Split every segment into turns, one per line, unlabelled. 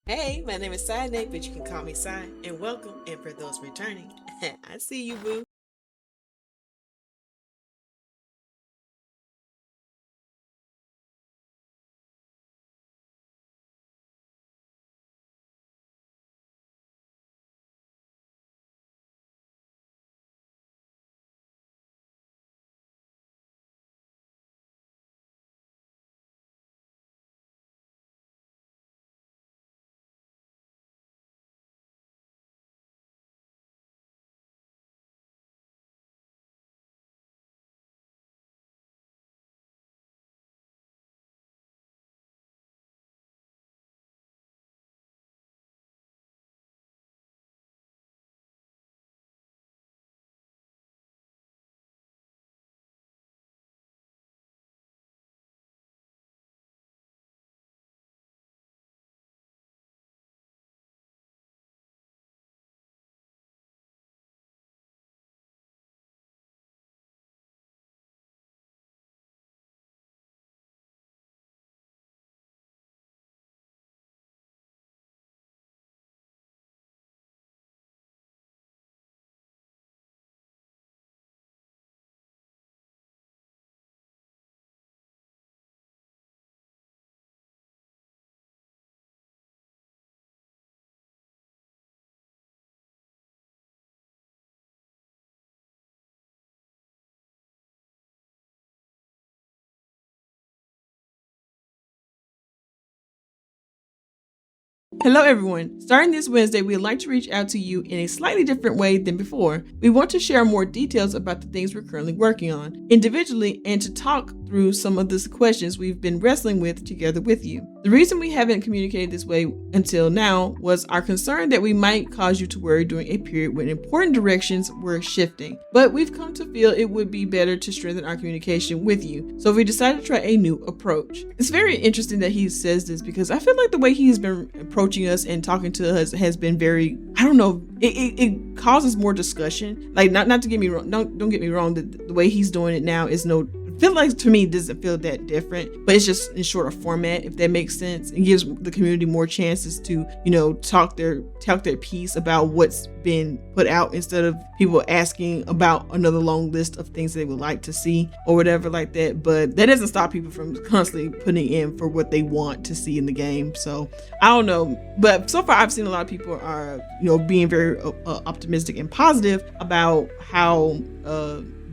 Hey, my name is cydnaide, but you can call me Cy, and welcome. And for those returning, I see you, boo. Hello, everyone. Starting this Wednesday, we'd like to reach out to you in a slightly different way than before. We want to share more details about the things we're currently working on individually and to talk through some of the questions we've been wrestling with together with you. The reason we haven't communicated this way until now was our concern that we might cause you to worry during a period when important directions were shifting. But we've come to feel it would be better to strengthen our communication with you. So we decided to try a new approach. It's very interesting that he says this because I feel like the way he's been approaching us and talking to us has been very, I don't know, it causes more discussion. Like not to get me wrong, don't get me wrong, the way he's doing it now is no, feel like to me it doesn't feel that different, but it's just in shorter format, if that makes sense. It gives the community more chances to, talk their piece about what's been put out instead of people asking about another long list of things they would like to see or whatever like that. But that doesn't stop people from constantly putting in for what they want to see in the game. So I don't know, but so far I've seen a lot of people are being very optimistic and positive about how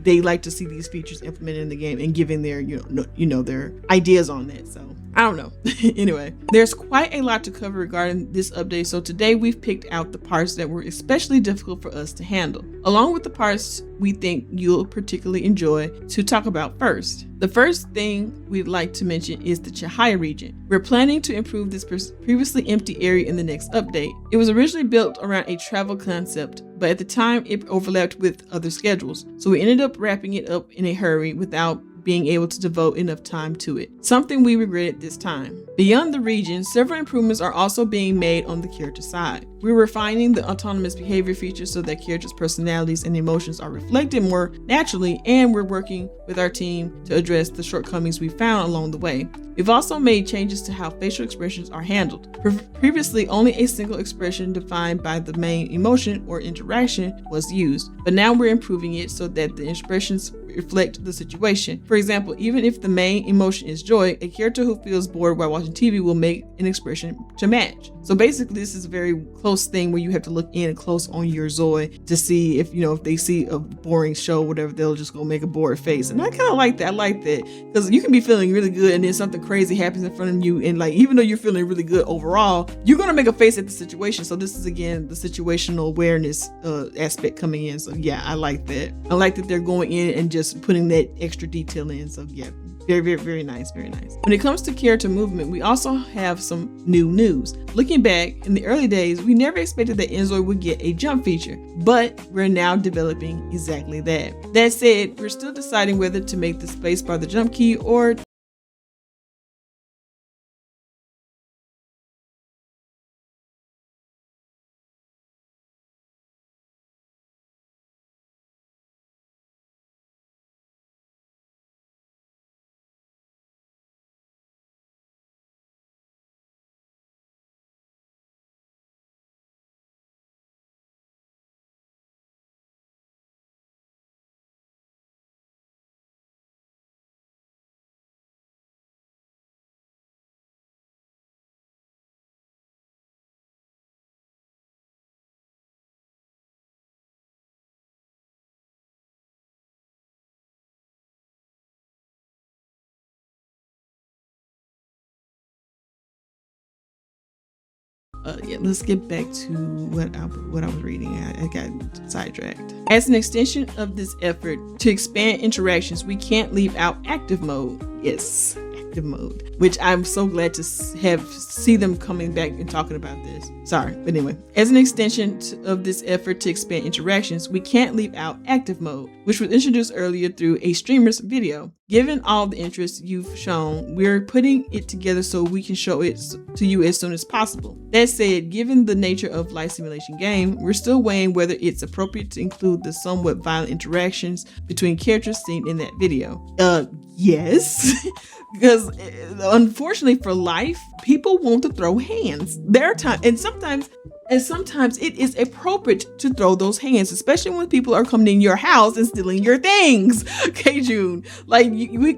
they like to see these features implemented in the game and giving their their ideas on that. So I don't know. Anyway, there's quite a lot to cover regarding this update, so today we've picked out the parts that were especially difficult for us to handle, along with the parts we think you'll particularly enjoy to talk about first. The first thing we'd like to mention is the Cahaya region. We're planning to improve this previously empty area in the next update. It was originally built around a travel concept, but at the time it overlapped with other schedules, so we ended up wrapping it up in a hurry without being able to devote enough time to it, something we regret this time. Beyond the region, several improvements are also being made on the character side. We're refining the autonomous behavior features so that characters' personalities and emotions are reflected more naturally, and we're working with our team to address the shortcomings we found along the way. We've also made changes to how facial expressions are handled. Previously, only a single expression defined by the main emotion or interaction was used, but now we're improving it so that the expressions reflect the situation. For example, even if the main emotion is joy, a character who feels bored while watching TV will make an expression to match. So basically, this is a very close thing where you have to look in and close on your ZOI to see if they see a boring show, whatever, they'll just go make a bored face. And I kind of like that. I like that because you can be feeling really good and then something crazy happens in front of you, and like even though you're feeling really good overall, you're gonna make a face at the situation. So this is again the situational awareness aspect coming in. So yeah, I like that. I like that they're going in and just putting that extra detail in. So yeah, very, very, very nice, very nice. When it comes to character movement, we also have some new news. Looking back, in the early days, we never expected that inZOI would get a jump feature, but we're now developing exactly that. That said, we're still deciding whether to make the spacebar the jump key or Yeah, let's get back to what I was reading. I got sidetracked. As an extension of this effort to expand interactions, we can't leave out active mode. Yes, active mode, which I'm so glad to see them coming back and talking about this. Sorry, but anyway, as an extension of this effort to expand interactions, we can't leave out active mode, which was introduced earlier through a streamer's video. Given all the interest you've shown, we're putting it together so we can show it to you as soon as possible. That said, given the nature of life simulation game, we're still weighing whether it's appropriate to include the somewhat violent interactions between characters seen in that video. Yes, because unfortunately for life, people want to throw hands. There are times, and sometimes it is appropriate to throw those hands, especially when people are coming in your house and stealing your things. Kjun, like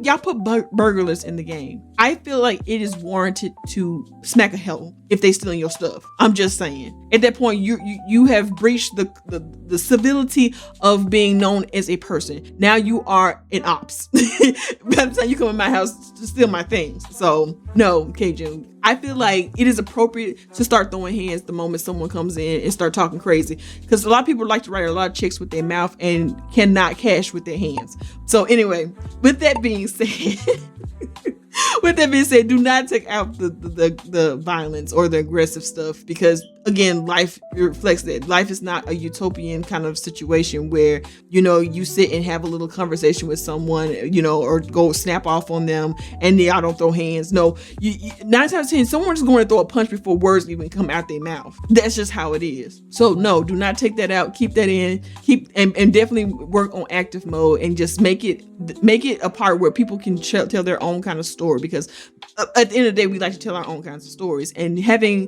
y'all put burglars in the game. I feel like it is warranted to smack a hell if they stealing your stuff. I'm just saying. At that point, you have breached the civility of being known as a person. Now you are an ops. By the time you come in my house to steal my things. So no, Kjun. I feel like it is appropriate to start throwing hands the moment someone comes in and start talking crazy, because a lot of people like to write a lot of checks with their mouth and cannot cash with their hands. So anyway, with that being said, do not take out the violence or the aggressive stuff, because again, life reflects that. Life is not a utopian kind of situation where, you sit and have a little conversation with someone, or go snap off on them and y'all don't throw hands. No, 9 times out of 10, someone's going to throw a punch before words even come out their mouth. That's just how it is. So no, do not take that out. Keep that in. And definitely work on active mode and just make it a part where people can tell their own kind of story, because at the end of the day, we like to tell our own kinds of stories, and having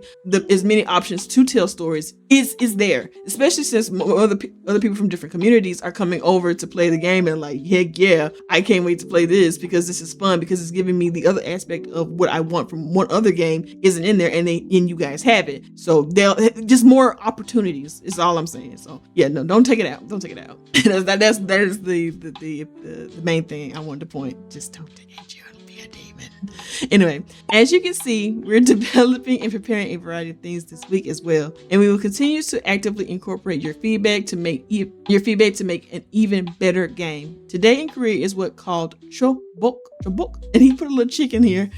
as many options to tell stories is there, especially since other people from different communities are coming over to play the game and like, heck yeah, I can't wait to play this because this is fun, because it's giving me the other aspect of what I want from one other game isn't in there, and you guys have it. So they'll just more opportunities is all I'm saying. So yeah, no, don't take it out. Don't take it out. that is the main thing I wanted to point. Just don't take it. Be a demon. Anyway, as you can see, we're developing and preparing a variety of things this week as well, and we will continue to actively incorporate your feedback to make an even better game. Today in Korea is what called chobok, and he put a little chicken here.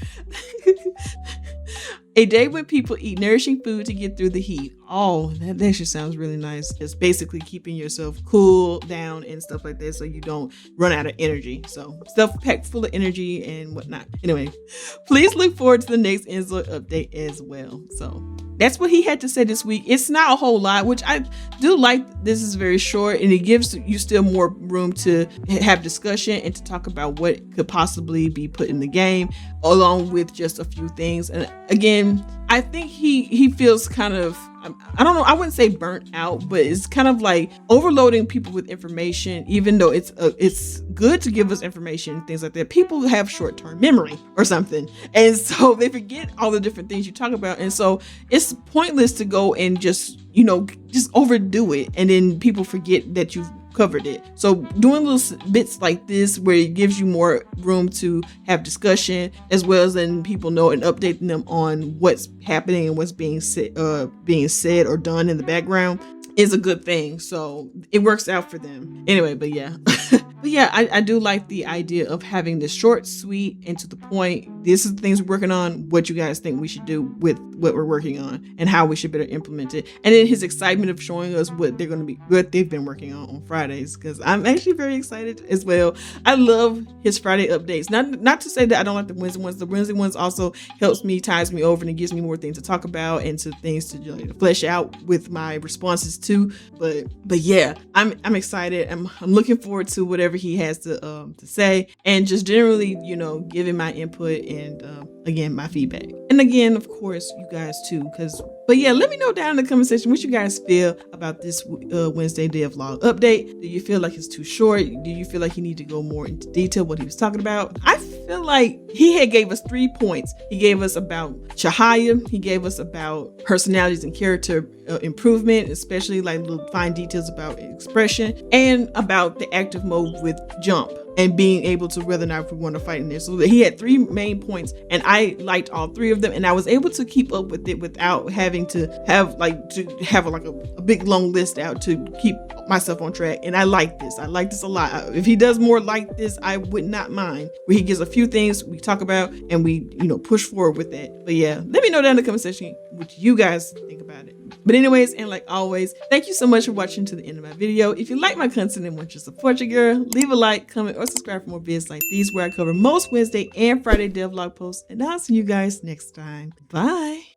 A day when people eat nourishing food to get through the heat. Oh, that just sounds really nice. Just basically keeping yourself cool down and stuff like that so you don't run out of energy. So stuff packed full of energy and whatnot. Anyway, please look forward to the next inZOI update as well. So that's what he had to say this week. It's not a whole lot, which I do like. This is very short, and it gives you still more room to have discussion and to talk about what could possibly be put in the game, along with just a few things. And again, I think he feels kind of, I don't know, I wouldn't say burnt out, but it's kind of like overloading people with information, even though it's good to give us information and things like that. People have short-term memory or something, and so they forget all the different things you talk about, and so it's pointless to go and just overdo it, and then people forget that you've covered it. So doing little bits like this where it gives you more room to have discussion, as well as letting people know and updating them on what's happening and what's being said or done in the background, is a good thing. So it works out for them. Anyway, but yeah. But yeah, I do like the idea of having this short, sweet, and to the point. This is the things we're working on, what you guys think we should do with what we're working on and how we should better implement it. And then his excitement of showing us what they've been working on Fridays, because I'm actually very excited as well. I love his Friday updates. Not to say that I don't like the Wednesday ones. The Wednesday ones also ties me over, and it gives me more things to talk about and to things to flesh out with my responses too. But yeah, I'm excited. I'm looking forward to whatever he has to say, and just generally, giving my input and again, my feedback. And again, of course, you guys too, but yeah, let me know down in the comment section what you guys feel about this Wednesday devlog update. Do you feel like it's too short? Do you feel like you need to go more into detail what he was talking about? I feel like he had gave us 3 points. He gave us about Cahaya. He gave us about personalities and character improvement, especially like little fine details about expression, and about the active mode with jump. and being able to whether or not if we want to fight in there. So he had 3 main points, and I liked all 3 of them, and I was able to keep up with it without having to have a big long list out to keep myself on track. And I like this. I like this a lot. If he does more like this, I would not mind, where he gives a few things we talk about and we push forward with that. But yeah, let me know down in the comment section what you guys think about it. But anyways, and like always, thank you so much for watching to the end of my video. If you like my content and want to support your girl, leave a like, comment, or subscribe for more videos like these, where I cover most Wednesday and Friday devlog posts. And I'll see you guys next time. Bye.